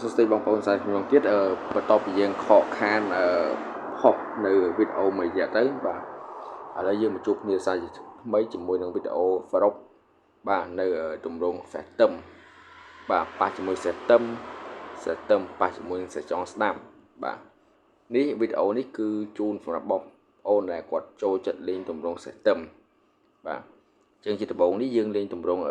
សួស្តីបងប្អូនសាជាបន្តទៀតបន្ទាប់ពីយើងខកខានផុសនៅវីដេអូមួយរយៈទៅបាទឥឡូវយើងមកជួបគ្នាសាជាថ្មីជាមួយនឹងវីដេអូសរុបបាទនៅទម្រង់ System បាទប៉ះជាមួយ System ប៉ះជាមួយនឹងសាច់ចងស្ដាំបាទនេះវីដេអូនេះគឺជូនសម្រាប់បងប្អូនដែលគាត់ចូលចិត្តលេងទម្រង់ System បាទជាងជាដំបូងនេះយើងលេងទម្រង់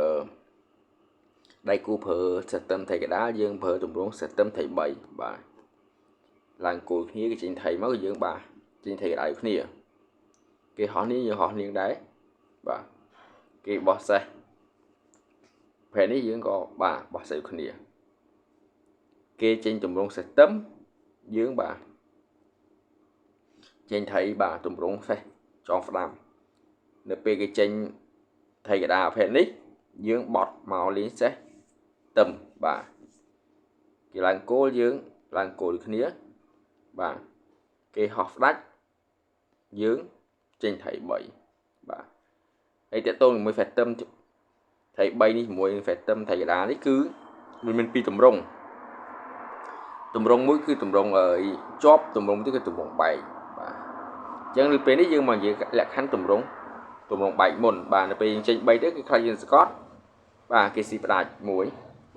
ដៃគូប្រើ system ថៃកដាលយើងប្រើទម្រង់ system ថៃ3បាទឡើងគោលគ្នាគេចេញថៃមកយើងបាទចេញថៃកដាលគ្នាគេហោះនេះយើងហោះនាងដែរបាទគេបោះសេះផែននេះយើងក៏បាទបោះសេះគ្នាគេចេញទម្រង់ system យើងបាទចេញថៃបាទទម្រង់សេះចងស្ដាំនៅពេលគេចេញថៃកដាលផែននេះយើងបត់មកលេងសេះទឹមបាទគេឡើងគោលយើងឡើងគោលគ្នាបាទគេហោះស្ដាច់យើងចេញថៃ3បាទហើយតើតើជាមួយ Phantom ថៃ3នេះជាមួយនឹង Phantom ថៃកដានេះគឺវាមានពីរទម្រង់មួយគឺទម្រង់ជាប់ទម្រង់មួយគឺទម្រង់បែកបាទអញ្ចឹងនៅពេលនេះយើងមកនិយាយលក្ខខណ្ឌទម្រង់បែកមុនបាទនៅពេលយើងចេញ3ទៅគឺខ្លាចយើងស្កត់បាទគេស៊ីផ្ដាច់មួយ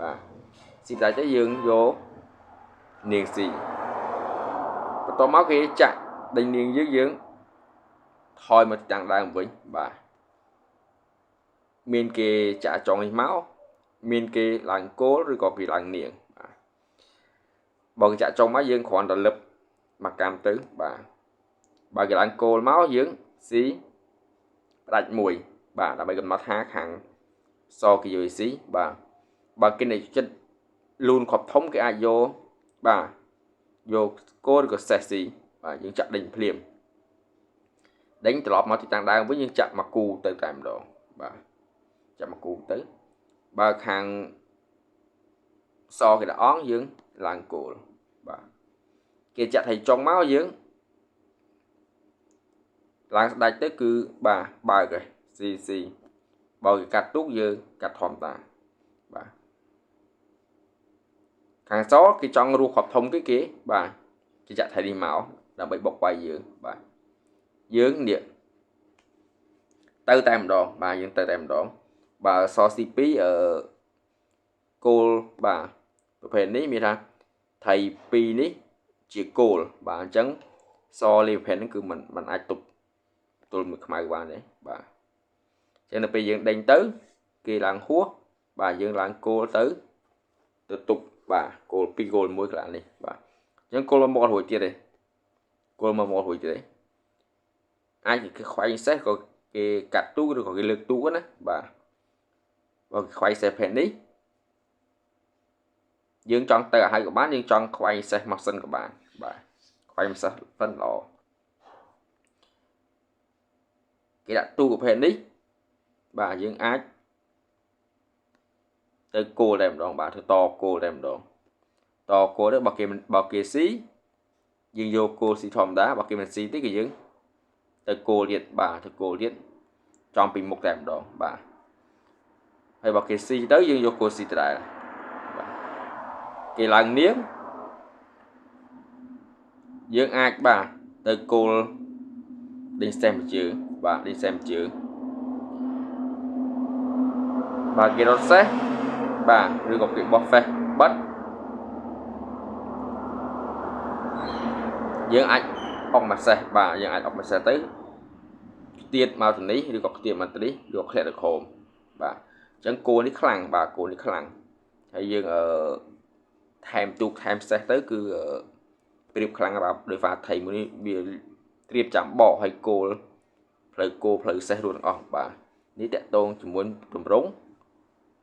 បាទស៊ីផ្ដាច់ទៅយើងយកនាងស៊ីបន្ទាប់មកគេចាក់ដេញនាងយើងថយមកតាំងដើមវិញបាទមានគេចាក់ចុងនេះមកមានគេឡើងគោលឬក៏គេឡើងនាងបាទបើគេចាក់ចុងមកយើងគ្រាន់តែលឹបមកកម្មទៅបាទបើគេឡើងគោលមកយើងស៊ីផ្ដាច់មួយបាទដើម្បីកំណត់ថាខាងសគេយកស៊ីបាទបើគេនៅចិត្តលូនខប់ធំគេអាចយកបាទយកគោលឬក៏សេះស៊ីបាទយើងចាក់ដេញភ្លាមដេញត្រឡប់មកទីតាំងដើមវិញយើងចាក់មកគូទៅតែម្ដងបាទចាក់មកគូទៅបើខាងសគេដាក់អងយើងឡើងគោលបាទគេចាក់ថៃចុងមកយើងឡើងស្ដាច់ទៅគឺបាទបើកឯស៊ីបើគេកាត់ទូកយើងកាត់ធម្មតាបាទខាងសគេចង់រស់ខប់ធំគេបាទគេចាក់ថៃនេះមកដើម្បីបុកបាយយើងបាទយើងនេះទៅតែម្ដងបាទយើងទៅតែម្ដងបើស C2 គោលបាទប្រភេទនេះមានថាថៃ2នេះជាគោលបាទអញ្ចឹងសលេប្រភេទហ្នឹងគឺมันអាចទប់ទល់មួយខ្មៅបានទេបាទអញ្ចឹងនៅពេលយើងដេញទៅគេឡើងហួសបាទយើងឡើងគោលទៅទប់បាទគោល2គោល1កន្លះនេះបាទអញ្ចឹងគោលមករួចទៀតទេគោលមករួចទៀតទេអាចគេខ្វែងសេះក៏គេកាត់ទូកឬក៏គេលើកទូកណាបាទបើគេខ្វែងសេះផែននេះយើងចង់ទៅឲ្យក៏បានយើងចង់ខ្វែងសេះមកសិនក៏បានបាទខ្វែងសេះប៉ិនល្អគេដាក់ទូកប្រភេទនេះបាទយើងអាចទៅគោលតែម្ដងបាទទៅតគោលតែម្ដងតគោលទៅបើគេស៊ីយើងយកគោលស៊ីធម្មតាបើគេមិនស៊ីទេគឺយើងទៅគោលទៀតបាទទៅគោលទៀតចំពីមុខតែម្ដងបាទហើយបើគេស៊ីទៅយើងយកគោលស៊ីទៅដែរបាទគេឡើងនាងយើងអាចបាទទៅគោលដេញសេះមួយជើងបាទដេញសេះមួយជើងបាទគេរត់សេះបាទឬក៏គេបោះសេះបិទយើងអាចអុកមួយសេះបាទយើងអាចអុកមួយសេះទៅខ្ទាតមកទៅនេះឬក៏ខ្ទាតមកទៅនេះយកធ្លាក់ទៅខោមបាទអញ្ចឹងគោលនេះខ្លាំងបាទគោលនេះខ្លាំងហើយយើងថែមទូកថែមសេះទៅគឺប្រៀបខ្លាំងបាទដោយសារថៃមួយនេះវាត្រៀបចាំបកឲ្យគោលផ្លូវសេះរួចទាំងអស់បាទនេះតកតងជាមួយទម្រង់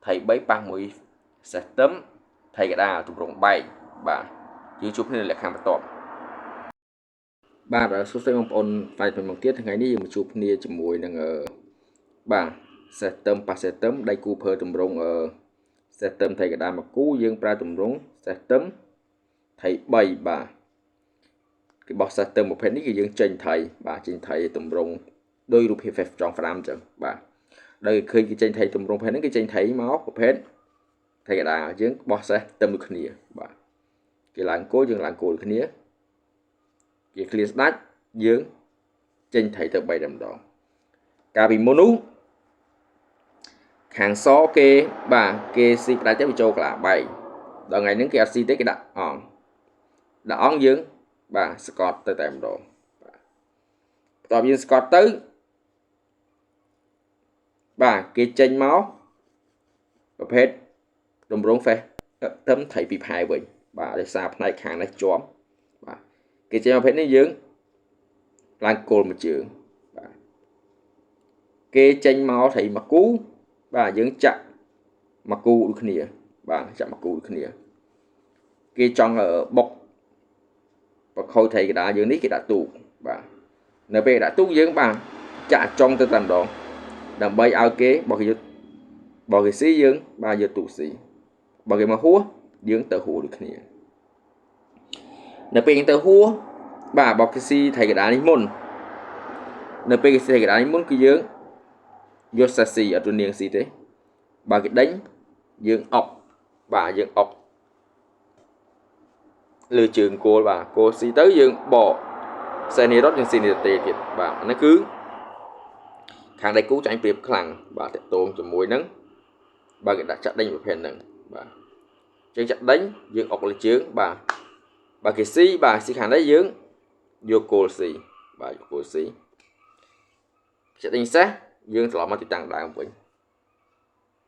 ថៃ3ប៉ះមួយ System ថៃកដាលទម្រង់បែកបាទយើងជួបគ្នានៅលក្ខខណ្ឌបន្ទាប់បាទសួស្តីបងប្អូនផ្នែកមួយទៀតថ្ងៃនេះយើងមកជួបគ្នាជាមួយនឹងបាទ System ប៉ះ System ដៃគូប្រើទម្រង់System ថៃកដាលមកគូយើងប្រើទម្រង់ System ថៃ3បាទគេបោះ System ប្រភេទនេះគឺយើងចេញថៃបាទចេញថៃទម្រង់ដោយរូបភាព F ចង5អញ្ចឹងបាទដោយឃើញគេចេញថៃទម្រង់ប្រភេទហ្នឹងគេចេញថៃមកប្រភេទ thay cái đàយើងបោះសេះទៅមួយគ្នាបាទគេឡើងគោលយើងឡើងគោលគ្នាគេ clear ស្ដាច់យើងចេញថៃទៅ3តែម្ដងកាលពីមុននោះខាងសគេបាទគេស៊ីផ្ដាច់ទៅវាចូលកន្លះបែកដល់ថ្ងៃហ្នឹងគេអត់ស៊ីទេគេដាក់អង្គយើងបាទស្កត់ទៅតែម្ដងបាទបន្ទាប់យើងស្កត់ទៅបាទគេចេញមកប្រភេទតម្រង face ទៅថៃពីផែវិញបាទដោយសារផ្នែកខាងនេះជាប់បាទគេចេញប្រភេទនេះយើងឡើងគោលមួយជើងបាទគេចេញមកថៃមកគូបាទយើងចាក់មកគូដូចគ្នាបាទចាក់មកគូដូចគ្នាគេចង់បុកបខោថៃកដាយើងនេះគេដាក់ទូកបាទនៅពេលដាក់ទូកយើងបាទចាក់ចុងទៅតែម្ដងដើម្បីឲ្យគេបោះគេស៊ីយើងបាទយកទូកស៊ីបើគេមកហួសយើងទៅហួសដូចគ្នានៅពេលយើងទៅហួសបាទបោះគេស៊ីថៃកដានេះមុននៅពេលគេស៊ីថៃកដានេះមុនគឺយើងយកសាស៊ីអត់នាងស៊ីទេបើគេដេញយើងអុកបាទយើងអុកលើជើងគោលបាទគោលស៊ីទៅយើងបកសេនីរត់យើងស៊ីនីទេទៀតបាទអានេះគឺខាងដៃគូចាញ់ព្រៀបខ្លាំងបាទតកតងជាមួយនឹងបើគេដាក់ចាក់ដេញប្រភេទហ្នឹងបាទជើងចាក់ដេញយើងអុកលើជើងបាទបើគេស៊ីបាទស៊ីខាងនេះយើងយកគោលស៊ីបាទយកគោលស៊ីចាក់ដេញសេះយើងត្រឡប់មកទីតាំងដើមវិញ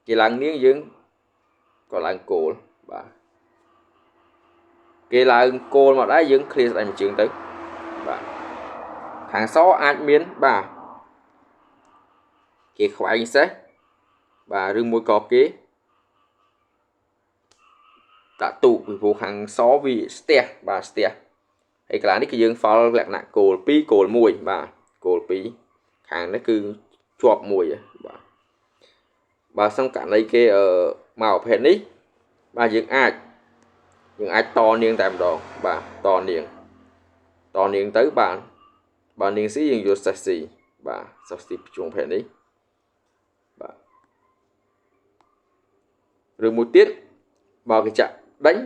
គេឡើងនាងយើងក៏ឡើងគោលបាទគេឡើងគោលមកដែរយើង clear ស្ដាច់មួយជើងទៅបាទខាងសអាចមានបាទគេខ្វែងសេះបាទឬមួយក៏គេដាក់ទូកពីព្រោះខាងសវាស្ទះបាទស្ទះហើយកន្លះនេះគឺយើងហ្វល់លក្ខណៈគោល2គោល1បាទគោល2ខាងនេះគឺជាប់មួយបាទបើសិនករណីគេមកប្រភេទនេះបាទយើងអាចតនាងតែម្ដងបាទតនាងទៅបាទបើនាងស៊ីយើងយកសេះស៊ីបាទសេះស៊ីជួងប្រភេទនេះបាទឬមួយទៀតបើគេចាក់ដេញ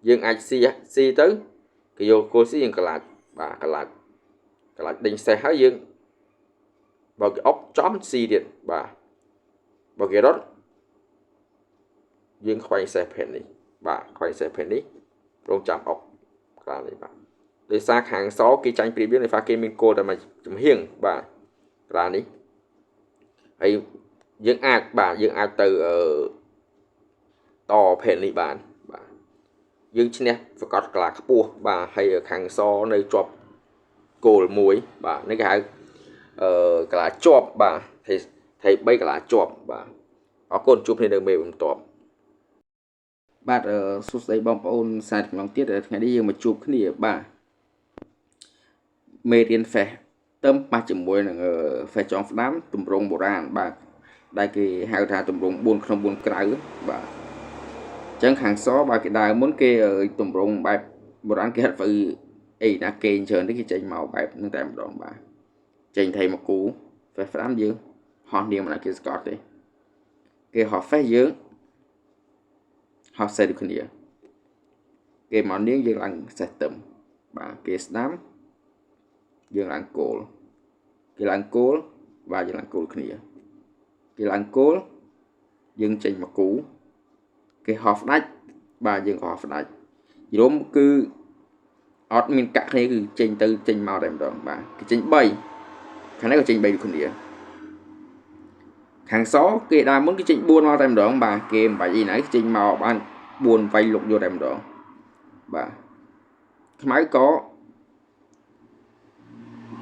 យើងអាចស៊ីទៅគេយកគោលស៊ីយើងកលាច់បាទកលាច់ដេញសេះហើយយើងបើគេអុកចំស៊ីទៀតបាទបើគេរត់យើងខ្វែងសេះប្រភេទនេះបាទខ្វែងសេះប្រភេទនេះរងចាំអុកកន្លះនេះបាទដោយសារខាងសគេចាញ់ព្រៀបយើងដោយសារគេមានគោលតែមួយចំហៀងបាទកន្លះនេះហើយយើងអាចទៅតប្រភេទនេះបានបាទយើងឈ្នះសកត់កន្លះខ្ពស់បាទហើយខាងសនៅជាប់គោល1បាទនេះគេហៅកន្លះជាប់បាទថៃ3កន្លះជាប់បាទអរគុណជួបគ្នានៅមេបន្ទាប់បាទសួស្តីបងប្អូនសាច់ម្ដងទៀតថ្ងៃនេះយើងមកជួបគ្នាបាទមេរៀន Face ទៅប៉ះជាមួយនឹង Face ចងស្ដាំទម្រង់បុរាណបាទដែលគេហៅថាទម្រង់4ក្នុង4ក្រៅបាទអញ្ចឹងខាងសបើគេដើរមុនគេទម្រង់បែបបុរាណគេហៅទៅអីណាគេច្រើនទេគេចេញមកបែបហ្នឹងតែម្ដងបាទចេញថៃមកគូ Face ស្ដាំយើងហោះនាងមិនឲ្យគេស្កត់ទេគេហោះ Face យើងហោះសេះដូចគ្នាគេមកនាងយើងឡើងសេះទឹមបាទគេស្ដាំយើងឡើងគោលគេឡើងគោលបាទយើងឡើងគោលគ្នាគេឡើងគោលយើងចេញមកគូគេហោះផ្ដាច់បាទយើងក៏ហោះផ្ដាច់យល់គឺអត់មានកាក់គ្នាគឺចេញទៅចេញមកតែម្ដងបាទគេចេញ3ខាងនេះក៏ចេញ3ដូចគ្នាខាងសគេដើរមុនគេចេញ4មកតែម្ដងបាទគេមិនបាច់អីណាចេញមកបាន4វាយលុកយកតែម្ដងបាទខ្មៅក៏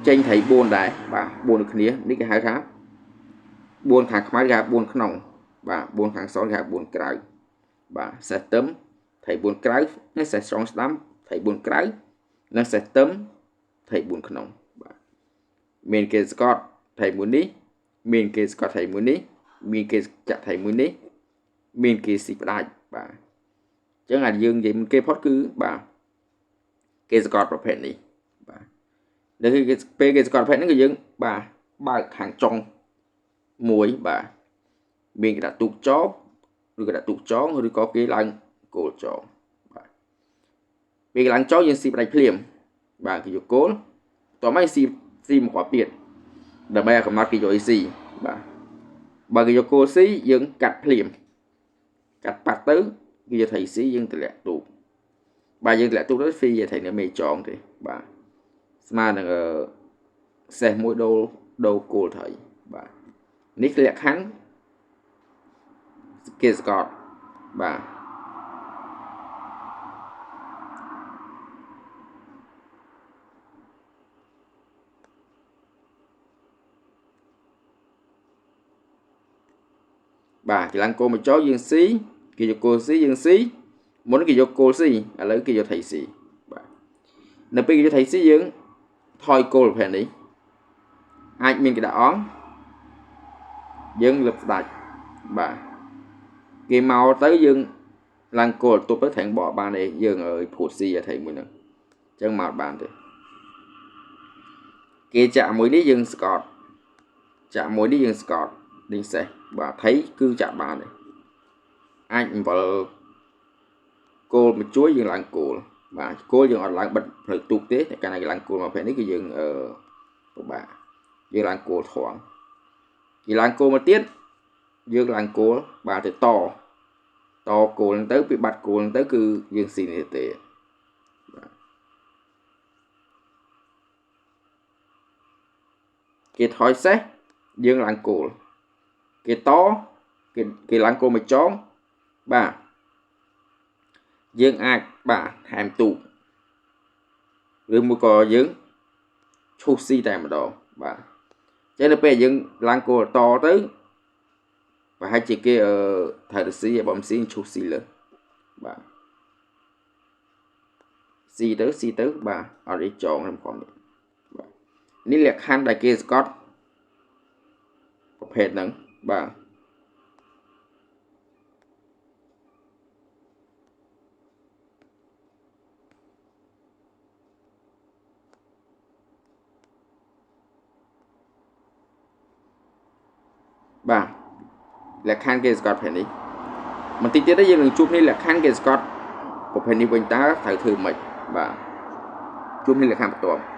ចេញត្រី4ដែរបាទ4ដូចគ្នានេះគេហៅថា4ខាងខ្មៅគេហៅ4ក្នុងបាទ4ខាងសគេហៅ4ក្រៅបាទសេះទឹមត្រី4ក្រៅនេះសេះស្រងស្ដាំត្រី4ក្រៅនិងសេះទឹមត្រី4ក្នុងបាទមានគេស្កត់ត្រីមួយនេះមានគេស្កត់ត្រីមួយនេះមានគេចាក់ត្រីមួយនេះមានគេស៊ីផ្ដាច់បាទអញ្ចឹងអាយើងនិយាយគេផុតគឺបាទគេស្កត់ប្រភេទនេះបាទដល់គេពេលគេស្កត់ប្រភេទហ្នឹងគឺយើងបាទបើកខាងចុងមួយបាទមានគេដាក់ទូកចោប ឬក៏ដាក់ទូកចងឬក៏គេឡើងគោលចងបាទពេលឡើងចងយើងស៊ីបដាច់ភ្លាមបាទគេយកគោលតោះមកស៊ីមកគាត់ទៀតដើម្បីឲ្យកំណត់គេយកអីស៊ីបាទបើគេយកគោលស៊ីយើងកាត់ភ្លាមកាត់ប៉ាត់ទៅគេយកថៃស៊ីយើងតម្លាក់ទូកបាទយើងតម្លាក់ទូកទៅហ្វីថៃនៅមេចងទេបាទស្មើនឹងសេះមួយដូរគោលថៃបាទនេះគឺលក្ខខណ្ឌគេស្កតបាទបាទគេឡើងគោលមកចោលយើងស៊ីគេយកគោលស៊ីយើងស៊ីមុនគេយកគោលស៊ីឥឡូវគេយកថៃស៊ីបាទនៅពេលគេយកថៃស៊ីយើងថយគោលប្រភេទនេះអាចមានគេដាក់អង្គយើងលឹបស្ដាច់បាទគេមកទៅយើងឡើងគោលទប់ទៅត្រែងបកបានទេយើងឲ្យភូតស៊ីអីមួយហ្នឹងអញ្ចឹងមកបានទេគេចាក់មួយនេះយើងស្កតចាក់មួយនេះយើងស្កតនេះសេះបាទថៃគឺចាក់បានទេអាចអំបិលគោលមកជួយយើងឡើងគោលបាទគោលយើងអត់ឡើងបិទផ្លូវទូកទេតែកាលណាគេឡើងគោលមកពេលនេះគឺយើងពិបាកយើងឡើងគោលធំគេឡើងគោលមកទៀតយើងឡើងគោលបាទទៅតគោលទៅពីបាត់គោលទៅគឺយើងស៊ីនេះទេបាទគេថយសេះយើងឡើងគោលគេគេឡើងគោលមកចងបាទយើងអាចបាទថែមទូកឬមួយក៏យើងឈូសស៊ីតែម្ដងបាទចឹងទៅពេលយើងឡើងគោលតទៅប្រហែលជាគេត្រូវទៅស៊ីឲ្យបំស៊ីឈូសស៊ីលើបាទស៊ីទៅបាទអត់អីចងខ្ញុំខ្ញុំបាទនេះលក្ខខណ្ឌដែលគេស្កត់ប្រភេទហ្នឹងបាទបាទលក្ខខណ្ឌគេស្កត់ប្រភេទនេះបន្តិចទៀតយើងនឹងជួបនេះលក្ខខណ្ឌគេស្កត់ប្រភេទនេះវិញតើត្រូវធ្វើម៉េចបាទជួបនេះលក្ខខណ្ឌបន្ទាប់